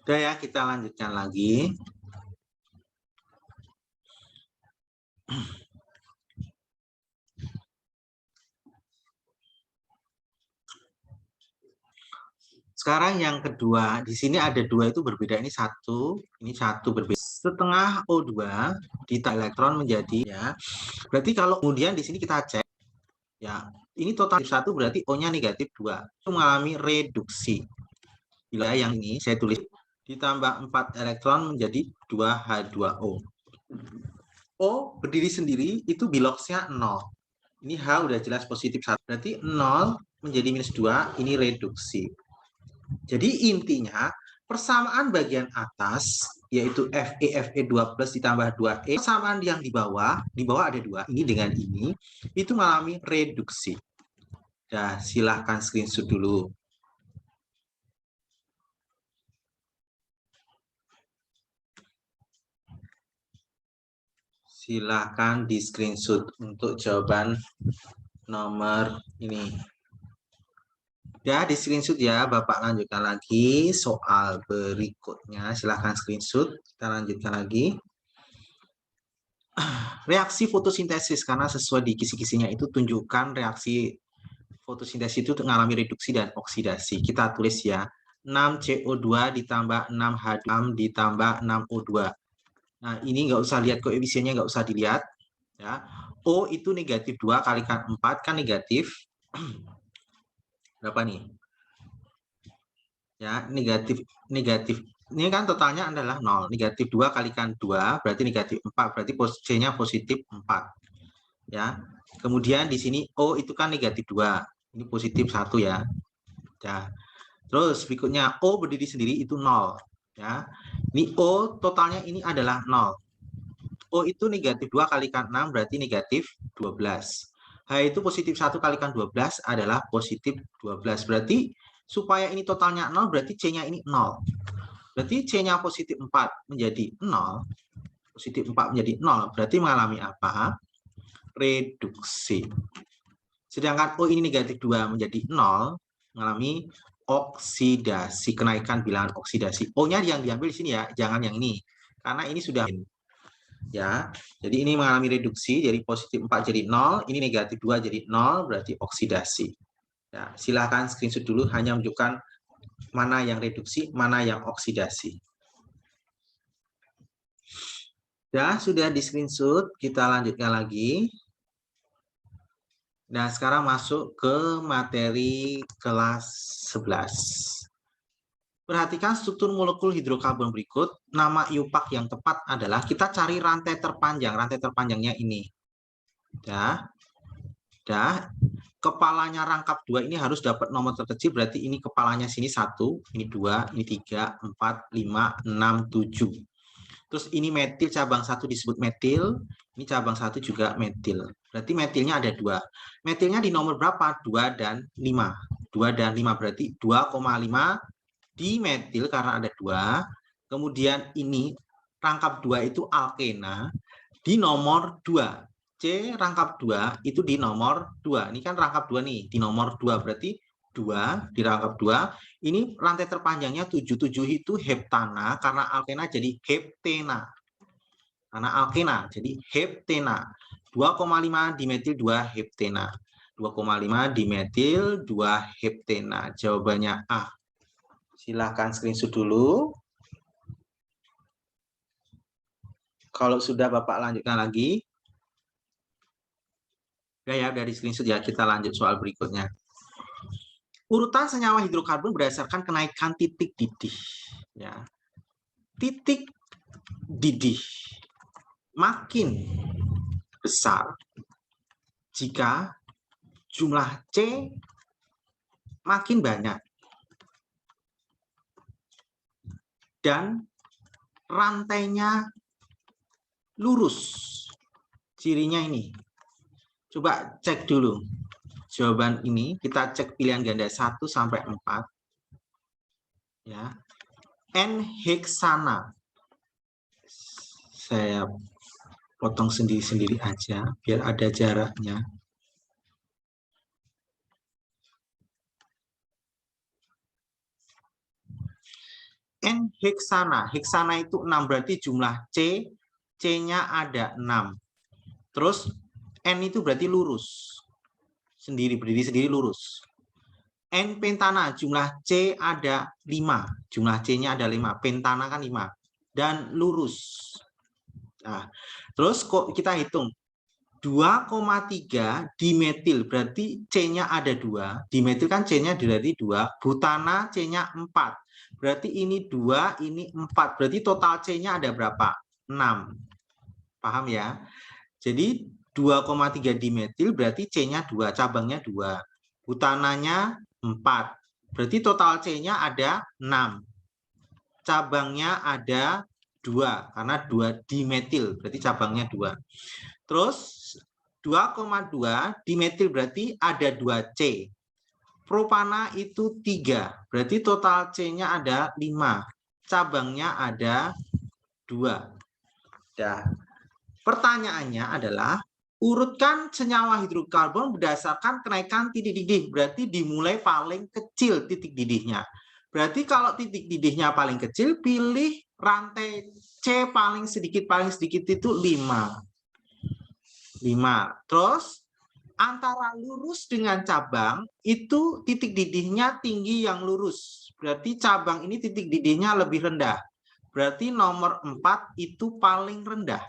Udah ya, kita lanjutkan lagi. Sekarang yang kedua, di sini ada dua itu berbeda. Ini satu berbeda. Setengah O2 ditambah elektron menjadi ya. Berarti kalau kemudian di sini kita cek ya, ini total 1 berarti O-nya negatif 2. Itu mengalami reduksi. Bila yang ini saya tulis ditambah 4 elektron menjadi 2H2O. O berdiri sendiri itu biloxnya 0. Ini H udah jelas positif 1. Berarti 0 menjadi minus 2, ini reduksi. Jadi intinya persamaan bagian atas yaitu Fe 2 plus ditambah 2E, persamaan yang di bawah ada 2, ini dengan ini, itu mengalami reduksi. Nah, silahkan screenshot dulu. Silahkan di screenshot untuk jawaban nomor ini. Ya, di screenshot ya, Bapak lanjutkan lagi soal berikutnya. Silahkan screenshot, kita lanjutkan lagi. Reaksi fotosintesis, karena sesuai di kisi-kisinya itu tunjukkan reaksi fotosintesis itu mengalami reduksi dan oksidasi. Kita tulis ya, 6CO2 ditambah 6H6 ditambah 6O2. Nah, ini nggak usah lihat koefisiennya, nggak usah dilihat. Ya. O itu negatif 2 kalikan 4 kan negatif. Berapa nih? Ya, negatif. Ini kan totalnya adalah 0. Negatif 2 kalikan 2 berarti negatif 4. Berarti C-nya positif 4. Ya. Kemudian di sini O itu kan negatif 2. Ini positif 1 ya. Ya. Terus berikutnya O berdiri sendiri itu 0. Ya. Ini O totalnya ini adalah 0. O itu negatif 2 kalikan 6 berarti negatif 12. H itu positif 1 kalikan 12 adalah positif 12. Berarti supaya ini totalnya 0 berarti C-nya ini 0. Berarti C-nya positif 4 menjadi 0. Positif 4 menjadi 0. Berarti mengalami apa? Reduksi. Sedangkan O ini negatif 2 menjadi 0. Mengalami oksidasi. Kenaikan bilangan oksidasi. O-nya yang diambil di sini ya. Jangan yang ini. Karena ini sudah ya. Jadi ini mengalami reduksi, jadi positif 4 jadi 0, ini negatif 2 jadi 0, berarti oksidasi. Ya, silakan screenshot dulu, hanya menunjukkan mana yang reduksi, mana yang oksidasi. Ya, sudah di screenshot, kita lanjutkan lagi. Nah, sekarang masuk ke materi kelas 11. Perhatikan struktur molekul hidrokarbon berikut. Nama IUPAC yang tepat adalah kita cari rantai terpanjang. Rantai terpanjangnya ini. Ya. Dah. Kepalanya rangkap 2 ini harus dapat nomor terkecil. Berarti ini kepalanya sini 1, ini 2, ini 3, 4, 5, 6, 7. Terus ini metil cabang 1 disebut metil. Ini cabang 1 juga metil. Berarti metilnya ada 2. Metilnya di nomor berapa? 2 dan 5. 2 dan 5 berarti 2,5 di metil karena ada 2. Kemudian ini rangkap 2 itu alkena di nomor 2. C rangkap 2 itu di nomor 2. Ini kan rangkap 2 nih, di nomor 2 berarti 2 di rangkap 2. Ini rantai terpanjangnya 77 itu heptana karena alkena jadi heptena. Karena alkena jadi heptena. 2,5 dimetil 2 heptena. 2,5 dimetil 2 heptena. Jawabannya A. Silahkan screenshot dulu. Kalau sudah Bapak lanjutkan lagi. Ya, dari screenshot ya, kita lanjut soal berikutnya. Urutan senyawa hidrokarbon berdasarkan kenaikan titik didih. Ya. Titik didih makin besar jika jumlah C makin banyak. Dan rantainya lurus. Cirinya ini. Coba cek dulu. Jawaban ini kita cek pilihan ganda 1 sampai 4. Ya. N heksana. Saya potong sendiri-sendiri aja biar ada jaraknya. N heksana. Heksana itu 6, berarti jumlah C, C-nya ada 6. Terus N itu berarti lurus. Sendiri, berdiri sendiri lurus. N pentana, jumlah C ada 5. Jumlah C-nya ada 5. Pentana kan 5. Dan lurus. Nah, terus kok kita hitung. 2,3 dimetil, berarti C-nya ada 2. Dimetil kan C-nya berarti 2. Butana C-nya 4. Berarti ini 2, ini 4. Berarti total C-nya ada berapa? 6. Paham ya? Jadi 2,3 dimetil berarti C-nya 2, cabangnya 2. Butananya 4. Berarti total C-nya ada 6. Cabangnya ada 2, karena 2 dimetil, berarti cabangnya 2. Terus 2,2 dimetil berarti ada 2C. Propana itu 3, berarti total C-nya ada 5. Cabangnya ada 2. Nah, pertanyaannya adalah urutkan senyawa hidrokarbon berdasarkan kenaikan titik didih. Berarti dimulai paling kecil titik didihnya. Berarti kalau titik didihnya paling kecil, pilih rantai C paling sedikit itu 5. Terus antara lurus dengan cabang itu titik didihnya tinggi yang lurus. Berarti cabang ini titik didihnya lebih rendah. Berarti nomor 4 itu paling rendah.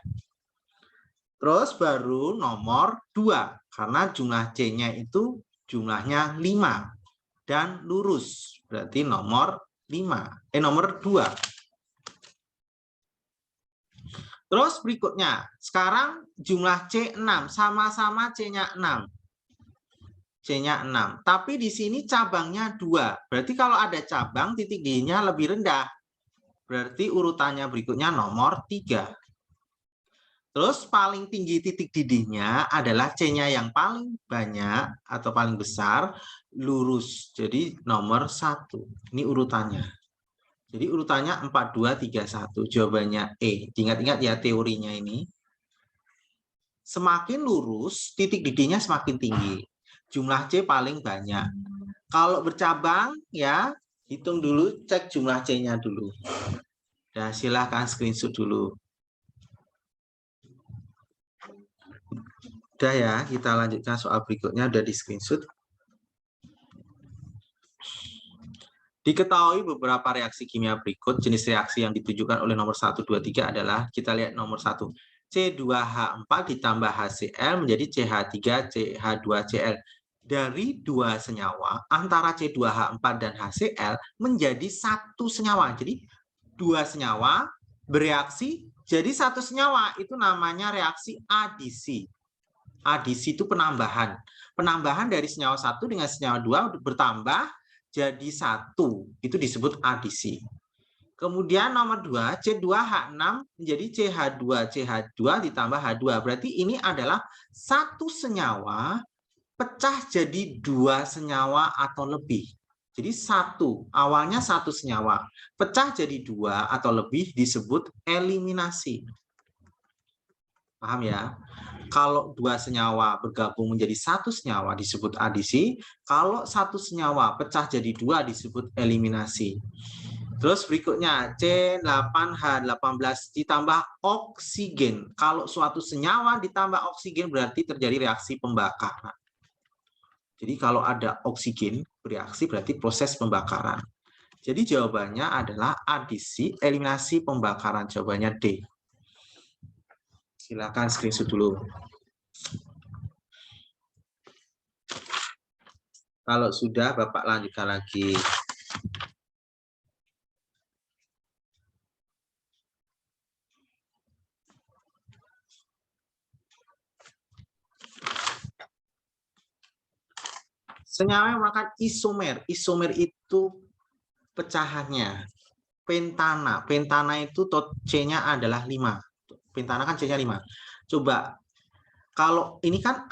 Terus baru nomor 2, karena jumlah C-nya itu jumlahnya 5 dan lurus. Berarti nomor 2. Terus berikutnya, sekarang jumlah C 6, sama-sama C-nya 6. C-nya 6. Tapi di sini cabangnya 2. Berarti kalau ada cabang, titik D-nya lebih rendah. Berarti urutannya berikutnya nomor 3. Terus paling tinggi titik didihnya adalah C-nya yang paling banyak atau paling besar, lurus. Jadi nomor 1. Ini urutannya. Jadi urutannya 4, 2, 3, 1. Jawabannya E. Ingat-ingat ya teorinya ini. Semakin lurus, titik didihnya semakin tinggi. Jumlah C paling banyak. Kalau bercabang, ya hitung dulu, cek jumlah C-nya dulu. Dan silahkan screenshot dulu. Udah ya, kita lanjutkan soal berikutnya. Udah di screenshot. Diketahui beberapa reaksi kimia berikut, jenis reaksi yang ditujukan oleh nomor 1, 2, 3 adalah, kita lihat nomor 1, C2H4 ditambah HCl menjadi CH3, CH2Cl. Dari 2 senyawa, antara C2H4 dan HCl menjadi 1 senyawa. Jadi 2 senyawa bereaksi jadi 1 senyawa. Itu namanya reaksi adisi. Adisi itu penambahan. Penambahan dari senyawa 1 dengan senyawa 2 bertambah jadi 1, itu disebut adisi. Kemudian nomor 2, C2H6 menjadi CH2CH2 ditambah H2. Berarti ini adalah 1 senyawa pecah jadi 2 senyawa atau lebih. Jadi 1, awalnya 1 senyawa, pecah jadi 2 atau lebih disebut eliminasi. Paham ya? Kalau 2 senyawa bergabung menjadi 1 senyawa disebut adisi. Kalau 1 senyawa pecah jadi 2 disebut eliminasi. Terus berikutnya C8H18 ditambah oksigen. Kalau suatu senyawa ditambah oksigen berarti terjadi reaksi pembakaran. Jadi kalau ada oksigen bereaksi berarti proses pembakaran. Jadi jawabannya adalah adisi, eliminasi, pembakaran. Jawabannya D. Silakan screenshot dulu. Kalau sudah, Bapak lanjutkan lagi. Senyawa yang merupakan isomer. Isomer itu pecahannya. Pentana. Pentana itu C-nya adalah 5. Pentana kan C-nya 5. Coba, kalau ini kan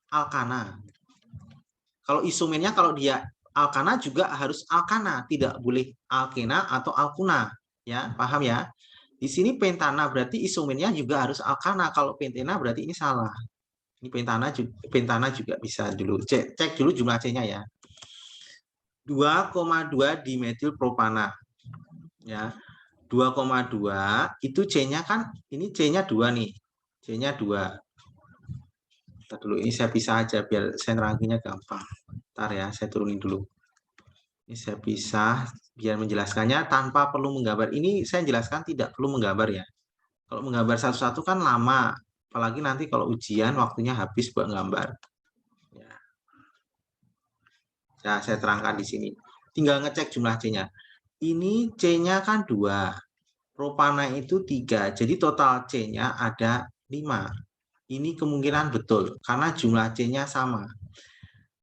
alkana. Kalau isomernya, kalau dia alkana juga harus alkana. Tidak boleh alkena atau alkuna. Ya, paham ya? Di sini pentana berarti isomernya juga harus alkana. Kalau pentena berarti ini salah. Ini pentana juga bisa dulu. Cek dulu jumlah C-nya ya. 2,2 dimetil propana. Ya, 2,2 itu C-nya kan, ini C-nya 2 nih. C-nya 2. Ntar dulu, ini saya pisah aja biar saya neranginya gampang. Ntar ya, saya turunin dulu. Ini saya pisah biar menjelaskannya tanpa perlu menggambar. Ini saya jelaskan tidak perlu menggambar ya. Kalau menggambar satu-satu kan lama. Apalagi nanti kalau ujian waktunya habis buat gambar. Ya. Ya, saya terangkan di sini. Tinggal ngecek jumlah C-nya. Ini C-nya kan 2. Propana itu 3. Jadi total C-nya ada 5. Ini kemungkinan betul karena jumlah C-nya sama.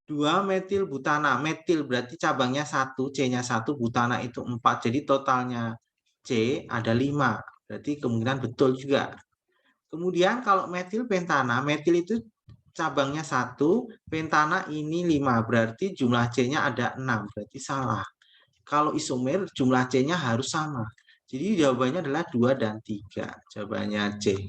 2 metil butana. Metil berarti cabangnya 1, C-nya 1, butana itu 4. Jadi totalnya C ada 5. Berarti kemungkinan betul juga. Kemudian kalau metil pentana, metil itu cabangnya 1, pentana ini 5. Berarti jumlah C-nya ada 6. Berarti salah. Kalau isomer jumlah C-nya harus sama. Jadi jawabannya adalah 2 dan 3. Jawabannya C.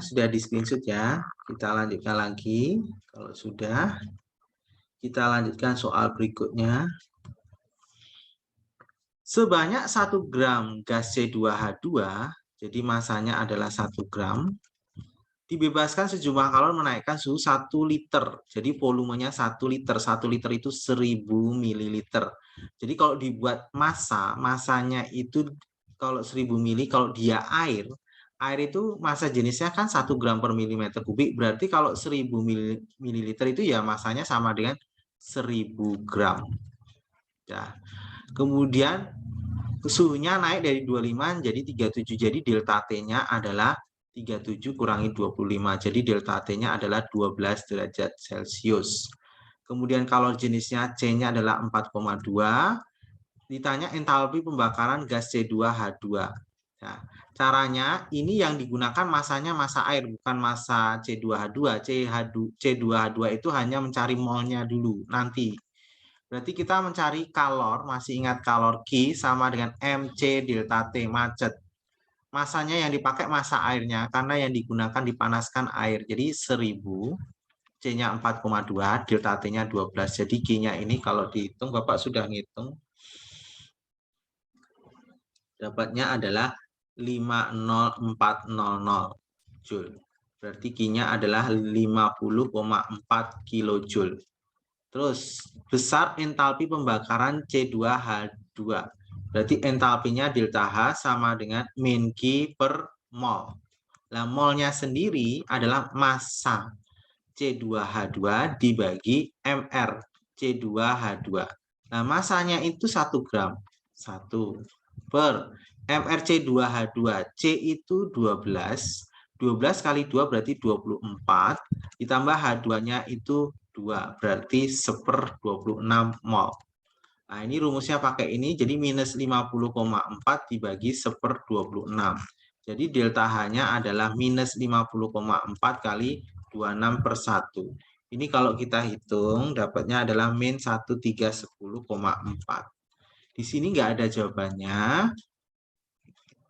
Sudah di screenshot ya. Kita lanjutkan lagi. Kalau sudah, kita lanjutkan soal berikutnya. Sebanyak 1 gram gas C2H2, jadi masanya adalah 1 gram, dibebaskan sejumlah kalori menaikkan suhu 1 liter. Jadi volumenya 1 liter. 1 liter itu 1000 ml. Jadi kalau dibuat massa, massanya itu kalau 1000 ml, kalau dia air itu massa jenisnya kan 1 gram per milimeter kubik. Berarti kalau 1000 ml itu ya massanya sama dengan 1000 gram. Ya. Kemudian suhunya naik dari 25 jadi 37. Jadi delta T-nya adalah 37 kurangi 25. Jadi delta T-nya adalah 12 derajat Celcius. Kemudian kalori jenisnya C-nya adalah 4,2. Ditanya entalpi pembakaran gas C2H2. Nah, caranya ini yang digunakan masanya massa air, bukan massa C2H2. C2H2 itu hanya mencari molnya dulu nanti. Berarti kita mencari kalor, masih ingat kalor Q sama dengan MC delta T, macet. Masanya yang dipakai massa airnya, karena yang digunakan dipanaskan air. Jadi 1000, C-nya 4,2, delta T-nya 12. Jadi Q-nya ini kalau dihitung, Bapak sudah ngitung, dapatnya adalah 50400 Joule. Berarti Q-nya adalah 50,4 kilojoule. Terus, besar entalpi pembakaran C2H2. Berarti entalpinya delta H sama dengan min Q per mol. Nah, molnya sendiri adalah massa C2H2 dibagi MR C2H2. Nah, massanya itu 1 gram. 1 per MR C2H2. C itu 12. 12 kali 2 berarti 24. Ditambah H2-nya itu 2, berarti 1/26 mol. Nah, ini rumusnya pakai ini, jadi minus 50,4 dibagi 1/26. Jadi delta H-nya adalah minus 50,4 kali 26/1. Ini kalau kita hitung, dapatnya adalah min 1310,4. Di sini nggak ada jawabannya.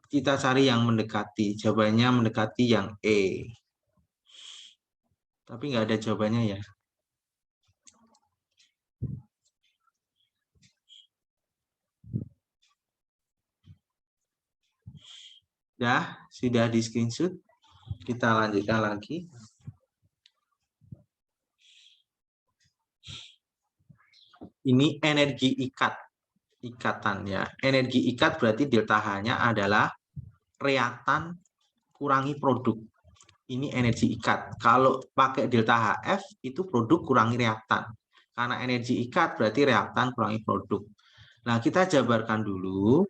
Kita cari yang mendekati. Jawabannya mendekati yang E. Tapi nggak ada jawabannya ya. Sudah di screenshot. Kita lanjutkan lagi. Ini energi ikatan ya. Energi ikat berarti delta H-nya adalah reaktan kurangi produk. Ini energi ikat. Kalau pakai delta HF itu produk kurangi reaktan. Karena energi ikat berarti reaktan kurangi produk. Nah, kita jabarkan dulu.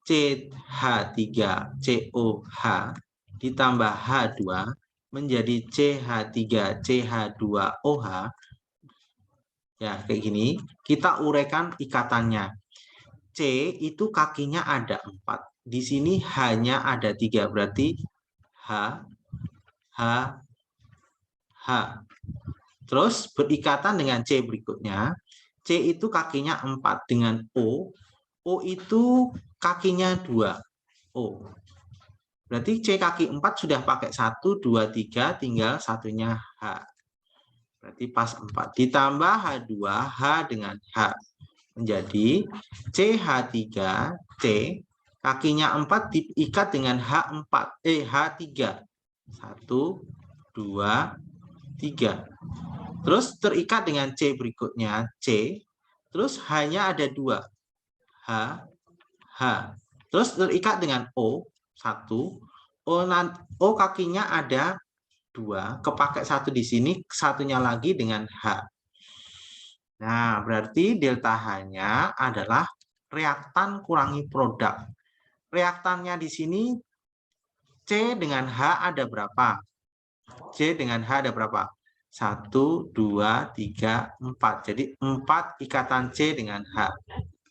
CH3COH ditambah H2 menjadi CH3CH2OH. Ya, kayak gini. Kita uraikan ikatannya. C itu kakinya ada 4. Di sini hanya ada 3. Berarti H, H, H. Terus berikatan dengan C berikutnya. C itu kakinya 4 dengan O. O itu kakinya 2. O. Berarti C kaki 4 sudah pakai 1, 2, 3, tinggal satunya H. Berarti pas 4. Ditambah H2, H dengan H. menjadi CH3C, kakinya 4 diikat dengan H3. 1, 2, 3. Terus terikat dengan C berikutnya, C. Terus hanya ada 2. H, H. Terus terikat dengan O, 1. O kakinya ada 2, kepakai 1 di sini, satunya lagi dengan H. Nah, berarti delta H-nya adalah reaktan kurangi produk. Reaktannya di sini C dengan H ada berapa? C dengan H ada berapa? 1, 2, 3, 4. Jadi 4 ikatan C dengan H.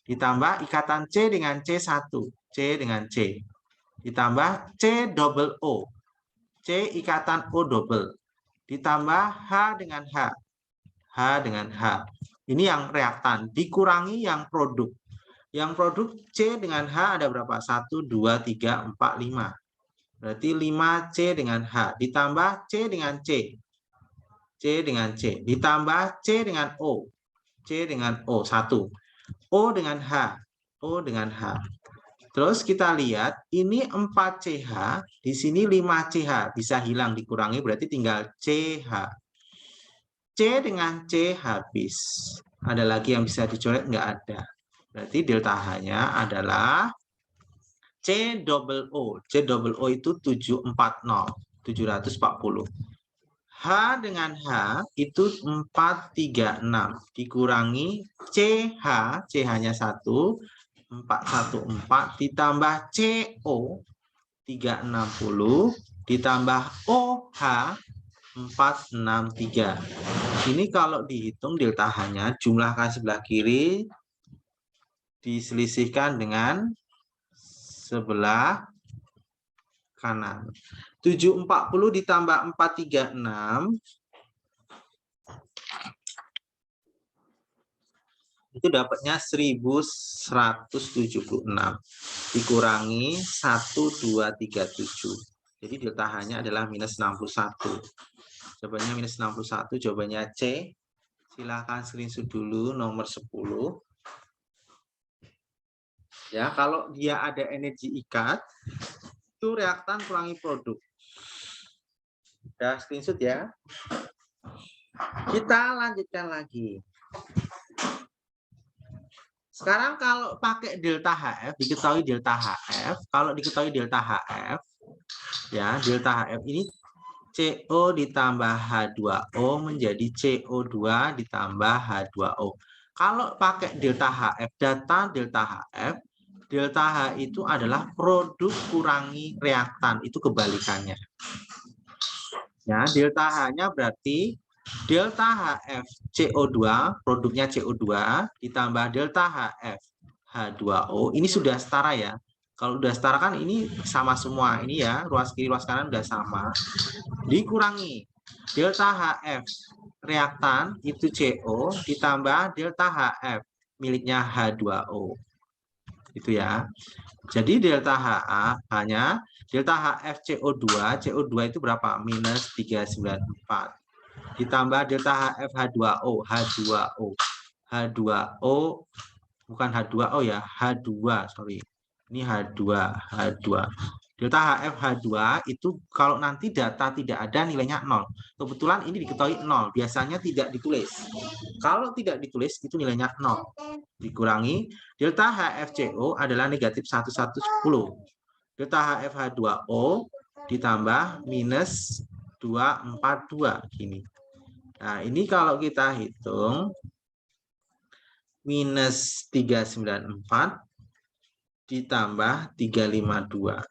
Ditambah ikatan C dengan C1. C dengan C. Ditambah C double O. C ikatan O double. Ditambah H dengan H. H dengan H. Ini yang reaktan. Dikurangi yang produk. Yang produk C dengan H ada berapa? 1, 2, 3, 4, 5. Berarti 5C dengan H. Ditambah C dengan C. C dengan C. Ditambah C dengan O. C dengan O. 1. O dengan H. O dengan H. Terus kita lihat, ini 4CH. Di sini 5CH. Bisa hilang, dikurangi. Berarti tinggal CH. C dengan C habis. Ada lagi yang bisa dicoret? Nggak ada. Berarti delta H-nya adalah C double O. C double O itu 740. H dengan H itu 436. Dikurangi CH. CH-nya 1. 414 ditambah CO 360 ditambah OH 463. Ini kalau dihitung delta H-nya, jumlahkan sebelah kiri diselisihkan dengan sebelah kanan. 740 ditambah 436 itu dapatnya 1176 dikurangi 1237. Jadi delta H-nya adalah minus 61. Jawabannya minus 61, jawabannya C. Silahkan screenshot dulu nomor 10. Ya, kalau dia ada energi ikat, itu reaktan kurangi produk. Udah screenshot ya. Kita lanjutkan lagi. Sekarang kalau pakai delta HF, diketahui delta HF. Kalau diketahui delta HF, ya delta HF ini CO ditambah H2O menjadi CO2 ditambah H2O. Kalau pakai delta HF, data delta HF, delta H itu adalah produk kurangi reaktan, itu kebalikannya. Ya, delta H-nya berarti delta HF CO2, produknya CO2 ditambah delta HF H2O, ini sudah setara ya. Kalau udah setara kan ini sama semua, ini ya, ruas kiri ruas kanan udah sama. Dikurangi delta HF reaktan itu CO ditambah delta HF miliknya H2O. Itu ya. Jadi delta HA hanya delta HF CO2, CO2 itu berapa? Minus 394. Ditambah delta HF H2O, H2O. H2O bukan H2O ya, H2, sorry. Ini H2, H2. Delta HF H2 itu kalau nanti data tidak ada nilainya 0. Kebetulan ini diketahui 0, biasanya tidak ditulis. Kalau tidak ditulis itu nilainya 0. Dikurangi delta HFCO adalah negatif 1110. Delta HF H2O ditambah minus 242 gini. Nah, ini kalau kita hitung minus 394 ditambah 352.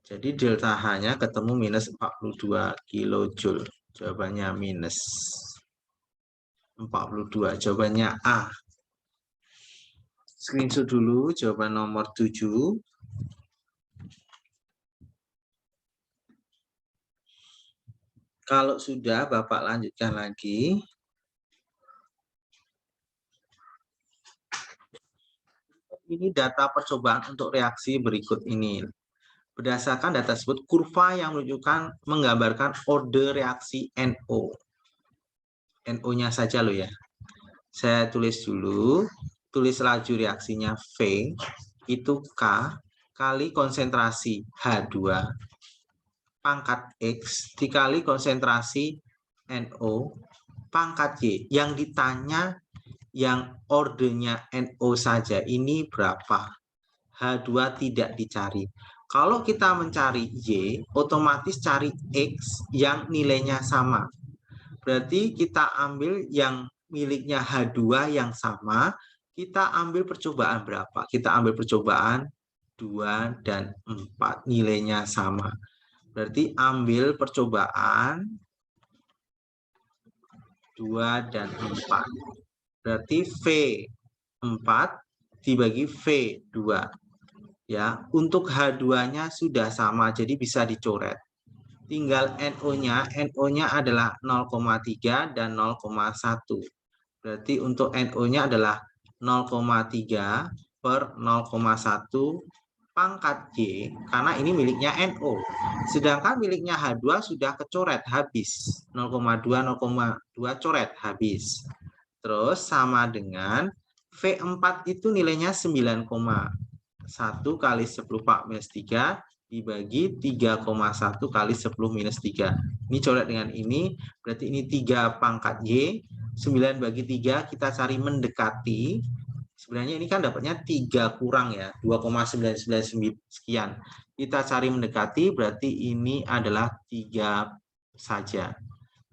Jadi delta H-nya ketemu minus 42 kilojoule. Jawabannya minus 42. Jawabannya A. Screenshot dulu jawaban nomor 7. Kalau sudah, Bapak lanjutkan lagi. Ini data percobaan untuk reaksi berikut ini. Berdasarkan data tersebut, kurva yang menunjukkan menggambarkan order reaksi NO. NO-nya saja loh ya. Saya tulis dulu. tulis laju reaksinya V itu K kali konsentrasi H2 pangkat X dikali konsentrasi NO pangkat Y. Yang ditanya yang ordernya NO saja ini berapa? H2 tidak dicari. Kalau kita mencari Y, otomatis cari X yang nilainya sama. Berarti kita ambil yang miliknya H2 yang sama, kita ambil percobaan berapa? Kita ambil percobaan 2 dan 4, nilainya sama. Berarti ambil percobaan 2 dan 4. Berarti V4 dibagi V2. Ya, untuk H2-nya sudah sama, jadi bisa dicoret. Tinggal NO-nya adalah 0,3 dan 0,1. Berarti untuk NO-nya adalah 0,3 per 0,1 pangkat Y, karena ini miliknya NO. Sedangkan miliknya H2 sudah kecoret, habis. 0,2, 0,2 coret, habis. Terus sama dengan V4 itu nilainya 9,1 kali 10 minus 3 dibagi 3,1 kali 10 minus 3. Ini coret dengan ini, berarti ini 3 pangkat Y, 9 bagi 3 kita cari mendekati. Sebenarnya ini kan dapatnya 3 kurang ya, 2,999 sekian. Kita cari mendekati, berarti ini adalah 3 saja.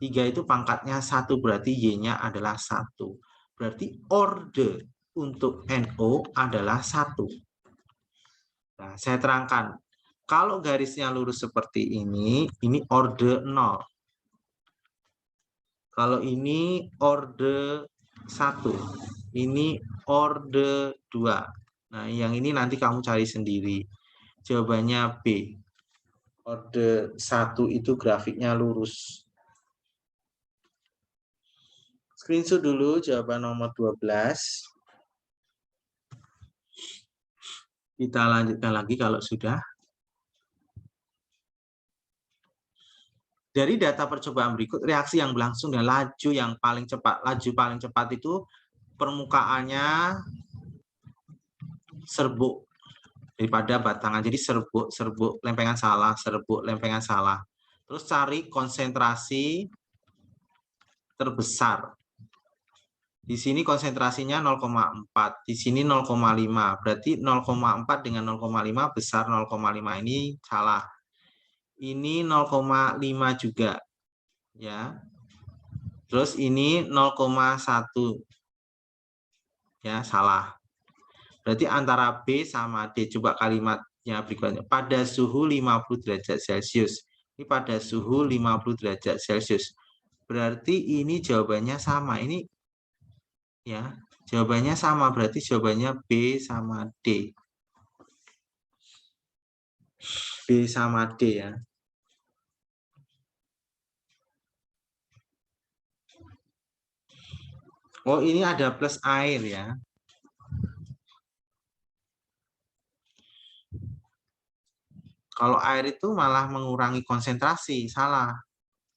3 itu pangkatnya 1, berarti Y-nya adalah 1. Berarti order untuk NO adalah 1. Nah, saya terangkan. Kalau garisnya lurus seperti ini order 0. Kalau ini order 1. Ini order 2. Nah, yang ini nanti kamu cari sendiri. Jawabannya B. Order 1 itu grafiknya lurus. Screenshot dulu jawaban nomor 12. Kita lanjutkan lagi kalau sudah. Dari data percobaan berikut, reaksi yang berlangsung dan laju yang paling cepat. Laju paling cepat itu permukaannya serbuk daripada batangan. Jadi serbuk, lempengan salah, serbuk, lempengan salah. Terus cari konsentrasi terbesar. Di sini konsentrasinya 0,4, di sini 0,5. Berarti 0,4 dengan 0,5 besar 0,5 ini salah. Ini 0,5 juga. Ya. Terus ini 0,1. Ya, salah. Berarti antara B sama D. Coba kalimatnya berikutnya. Pada suhu 50 derajat Celcius. Ini pada suhu 50 derajat Celcius. Berarti ini jawabannya sama. Ini ya, jawabannya sama. Berarti jawabannya B sama D. B sama D ya. Oh, ini ada plus air ya. Kalau air itu malah mengurangi konsentrasi, salah.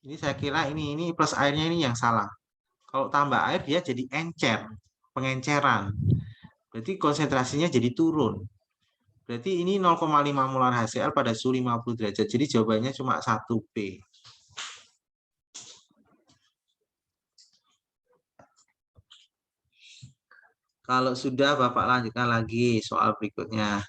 Ini saya kira ini plus airnya ini yang salah. Kalau tambah air dia jadi encer, pengenceran. Berarti konsentrasinya jadi turun. Berarti ini 0,5 molar HCl pada suhu 50 derajat. Jadi jawabannya cuma 1B. Kalau sudah, Bapak lanjutkan lagi soal berikutnya.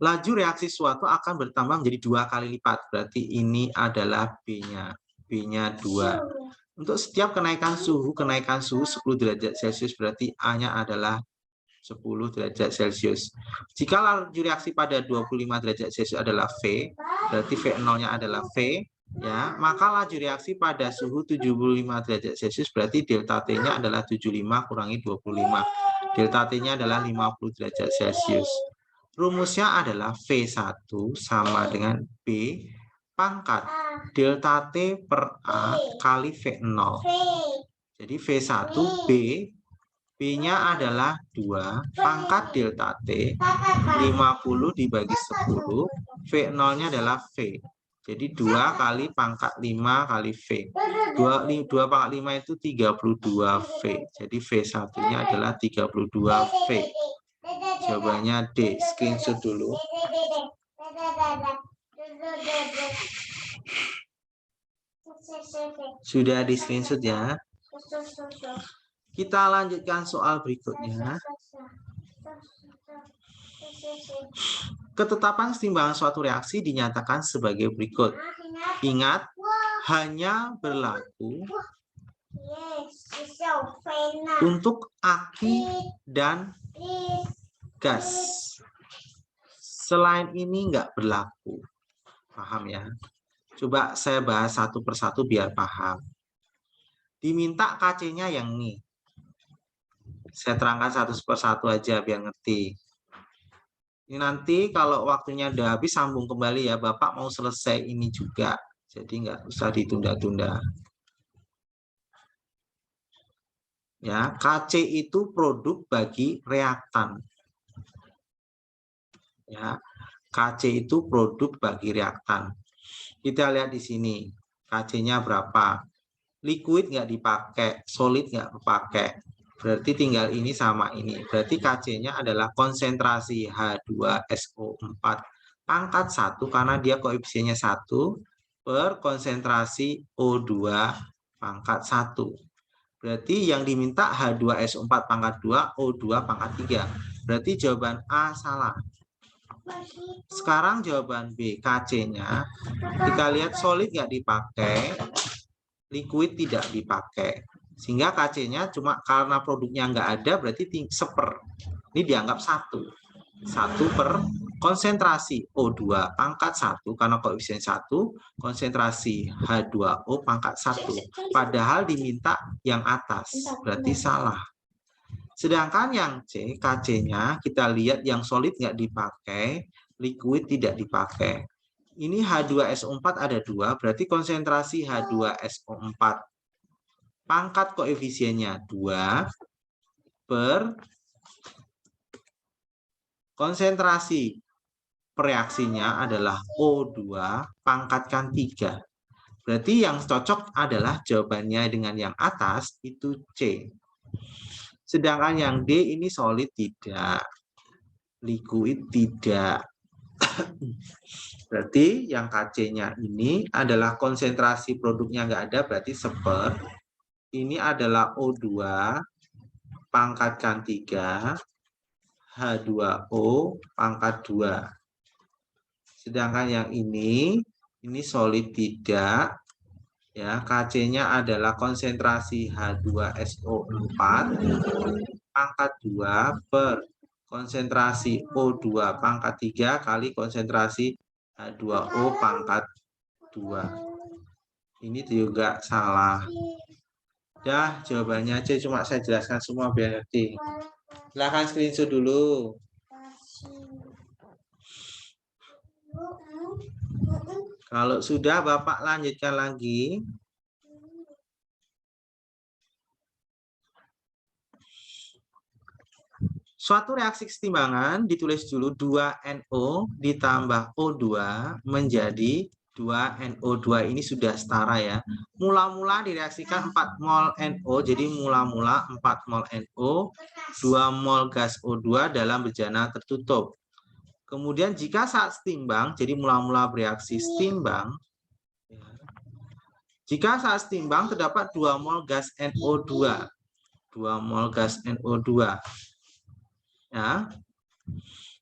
Laju reaksi suatu akan bertambah menjadi 2 kali lipat. Berarti ini adalah B-nya. B-nya 2. Untuk setiap kenaikan suhu 10 derajat Celcius, berarti A-nya adalah 10 derajat Celcius. Jika laju reaksi pada 25 derajat Celcius adalah V, berarti V0-nya adalah V. Ya, maka laju reaksi pada suhu 75 derajat Celcius berarti delta T-nya adalah 75 kurangi 25. Delta T-nya adalah 50 derajat Celcius. Rumusnya adalah V1 sama dengan B pangkat delta T per A kali V0. Jadi V1 B, B-nya adalah 2 pangkat delta T 50 dibagi 10, V0-nya adalah V. Jadi 2 kali pangkat 5 kali V. 2 pangkat 5 itu 32 V. Jadi V1-nya adalah 32 V. Jawabannya D. Screenshot dulu. Sudah di screenshot ya. Kita lanjutkan soal berikutnya. Ketetapan kesetimbangan suatu reaksi dinyatakan sebagai berikut. Ingat, hanya berlaku untuk aki dan gas. Selain ini nggak berlaku. Paham ya? Coba saya bahas satu persatu biar paham. Diminta KC-nya yang ini. Saya terangkan satu persatu aja biar ngerti. Ini nanti kalau waktunya udah habis sambung kembali ya. Bapak mau selesai ini juga. Jadi nggak usah ditunda-tunda. Ya, KC itu produk bagi reaktan. Ya, KC itu produk bagi reaktan. Kita lihat di sini. KC-nya berapa? Liquid nggak dipakai, solid nggak dipakai. Berarti tinggal ini sama ini. Berarti KC-nya adalah konsentrasi H2SO4 pangkat 1 karena dia koefisiennya 1 per konsentrasi O2 pangkat 1. Berarti yang diminta H2SO4 pangkat 2, O2 pangkat 3. Berarti jawaban A salah. Sekarang jawaban B, KC-nya. Kita lihat solid nggak dipakai, liquid tidak dipakai. Sehingga KC-nya cuma karena produknya nggak ada, berarti seper. Ini dianggap 1. 1 per konsentrasi O2 pangkat 1, karena koefisien 1, konsentrasi H2O pangkat 1. Padahal diminta yang atas, berarti salah. Sedangkan yang C, KC-nya, kita lihat yang solid nggak dipakai, liquid tidak dipakai. Ini H2SO4 ada 2, berarti konsentrasi H2SO4 pangkat koefisiennya 2 per konsentrasi reaksinya adalah O2 pangkatkan 3. Berarti yang cocok adalah jawabannya dengan yang atas itu C. Sedangkan yang D ini solid tidak, liquid tidak. Berarti yang KC-nya ini adalah konsentrasi produknya nggak ada, berarti seper. Ini adalah O2 pangkatkan 3, H2O pangkat 2. Sedangkan yang ini solid tidak. Ya, KC-nya adalah konsentrasi H2SO4 pangkat 2 per konsentrasi O2 pangkat 3 kali konsentrasi H2O pangkat 2. Ini juga salah. Dah, jawabannya C, cuma saya jelaskan semua biar ngerti. Silahkan screenshot dulu. Kalau sudah, Bapak lanjutkan lagi. Suatu reaksi kesetimbangan ditulis dulu 2NO ditambah O2 menjadi 2NO2 ini sudah setara ya. Mula-mula direaksikan 4 mol NO, jadi mula-mula 4 mol NO, 2 mol gas O2 dalam bejana tertutup. Kemudian jika saat setimbang, jadi mula-mula bereaksi setimbang, jika saat setimbang terdapat 2 mol gas NO2, 2 mol gas NO2. Ya.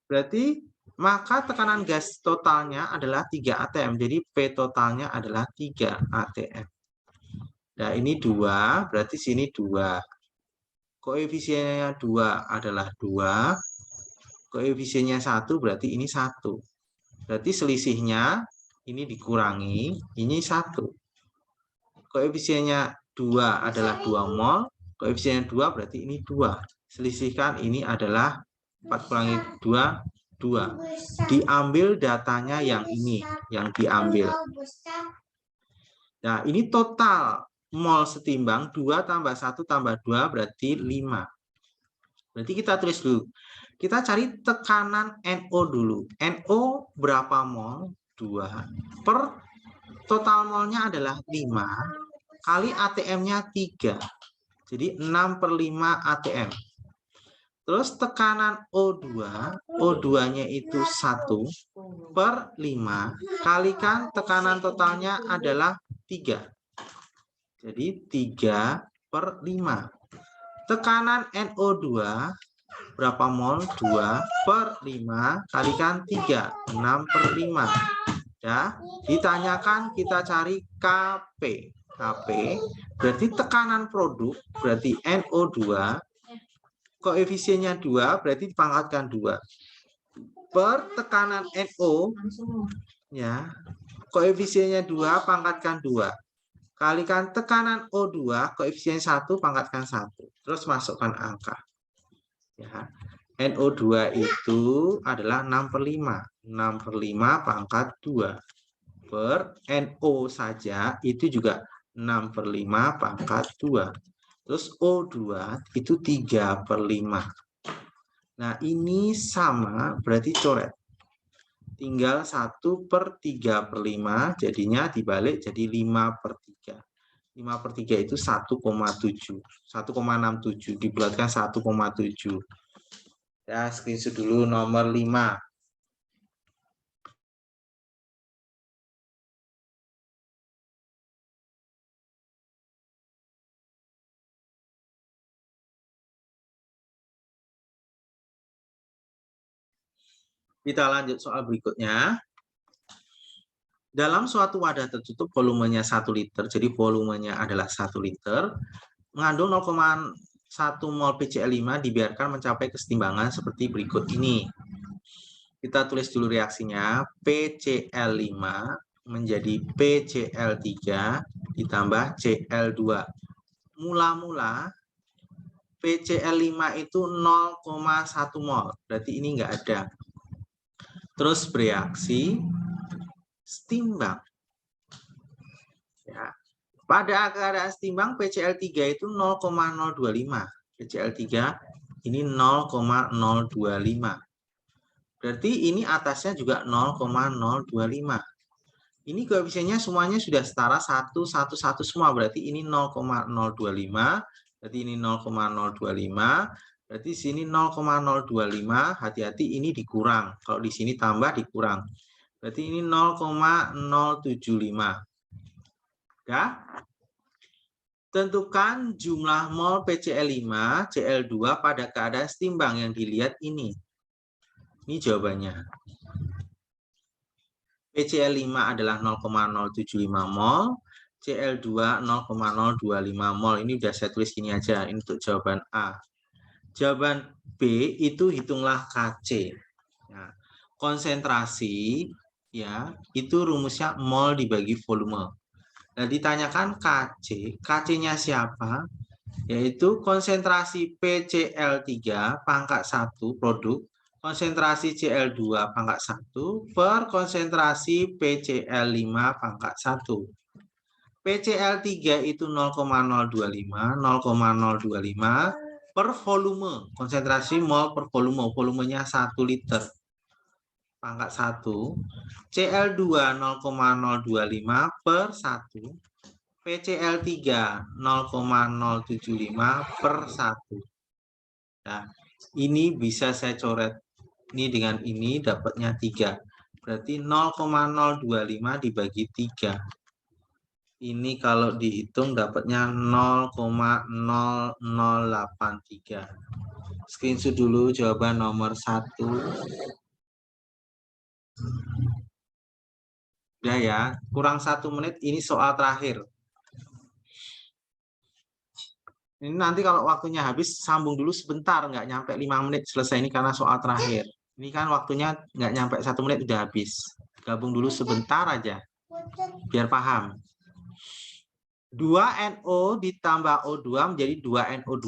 Berarti maka tekanan gas totalnya adalah 3 atm. Jadi P totalnya adalah 3 atm. Nah, ini 2, berarti sini 2. Koefisiennya 2 adalah 2. Koefisiennya 1, berarti ini 1. Berarti selisihnya ini dikurangi, ini 1. Koefisiennya 2 adalah 2 mol. Koefisiennya 2, berarti ini 2. Selisihkan ini adalah 4 kurangi 2, 2. Diambil datanya yang ini, yang diambil. Nah, ini total mol setimbang 2 tambah 1 tambah 2 berarti 5. Berarti kita tulis dulu. Kita cari tekanan NO dulu. NO berapa mol? 2 per total molnya adalah 5 kali ATM-nya 3. Jadi 6/5 ATM. Terus tekanan O2, O2-nya itu 1/5, kalikan tekanan totalnya adalah 3. Jadi 3/5. Tekanan NO2 berapa mol? 2/5 kalikan 3, 6/5. Ya, ditanyakan kita cari KP. KP berarti tekanan produk, berarti NO2, koefisiennya 2, berarti dipangkatkan 2. Per tekanan NO, ya, koefisiennya 2, pangkatkan 2. Kalikan tekanan O2, koefisien 1, pangkatkan 1. Terus masukkan angka. Ya. NO2 itu adalah 6/5. 6/5 pangkat 2. Per NO saja itu juga 6/5 pangkat 2. Terus O2 itu 3/5. Nah, ini sama, berarti coret. Tinggal 1/3/5, jadinya dibalik jadi 5/3. 5/3 itu 1,7. 1,67 dibulatkan 1,7. Ya, screenshot dulu nomor 5. Kita lanjut soal berikutnya. Dalam suatu wadah tertutup volumenya 1 liter, jadi volumenya adalah 1 liter, mengandung 0,1 mol PCl5 dibiarkan mencapai kesetimbangan seperti berikut ini. Kita tulis dulu reaksinya. PCl5 menjadi PCl3 ditambah Cl2. Mula-mula PCl5 itu 0,1 mol, berarti ini enggak ada. Terus bereaksi setimbang. Ya. Pada keadaan setimbang PCl3 itu 0,025. PCl3 ini 0,025. Berarti ini atasnya juga 0,025. Ini koefisiennya semuanya sudah setara 1, 1, 1 semua. Berarti ini 0,025. Berarti ini 0,025. Berarti sini 0,025. Hati-hati ini dikurang. Kalau di sini tambah dikurang. Berarti ini 0,075. Ya. Tentukan jumlah mol PCl5, Cl2 pada keadaan setimbang yang dilihat ini. Ini jawabannya. PCl5 adalah 0,075 mol, Cl2 0,025 mol. Ini udah saya tulis gini aja. Ini untuk jawaban A. Jawaban B itu hitunglah Kc. Ya. Konsentrasi ya, itu rumusnya mol dibagi volume. Nah, ditanyakan Kc. Kc-nya siapa? Yaitu konsentrasi PCl3 pangkat 1 produk, konsentrasi Cl2 pangkat 1 per konsentrasi PCl5 pangkat 1. PCl3 itu 0,025, 0,025 per volume. Konsentrasi mol per volume. Volumenya 1 liter. Pangkat 1. Cl2 0,025 per 1. PCl3 0,075 per 1. Nah, ini bisa saya coret. Ini dengan ini dapatnya 3. Berarti 0,025 dibagi 3. Ini kalau dihitung dapatnya 0,0083. Screenshot dulu jawaban nomor 1. Udah ya, kurang 1 menit, ini soal terakhir. Ini nanti kalau waktunya habis, sambung dulu sebentar, nggak nyampe 5 menit selesai ini karena soal terakhir. Ini kan waktunya nggak nyampe 1 menit udah habis. Gabung dulu sebentar aja, biar paham. 2NO ditambah O2 menjadi 2NO2.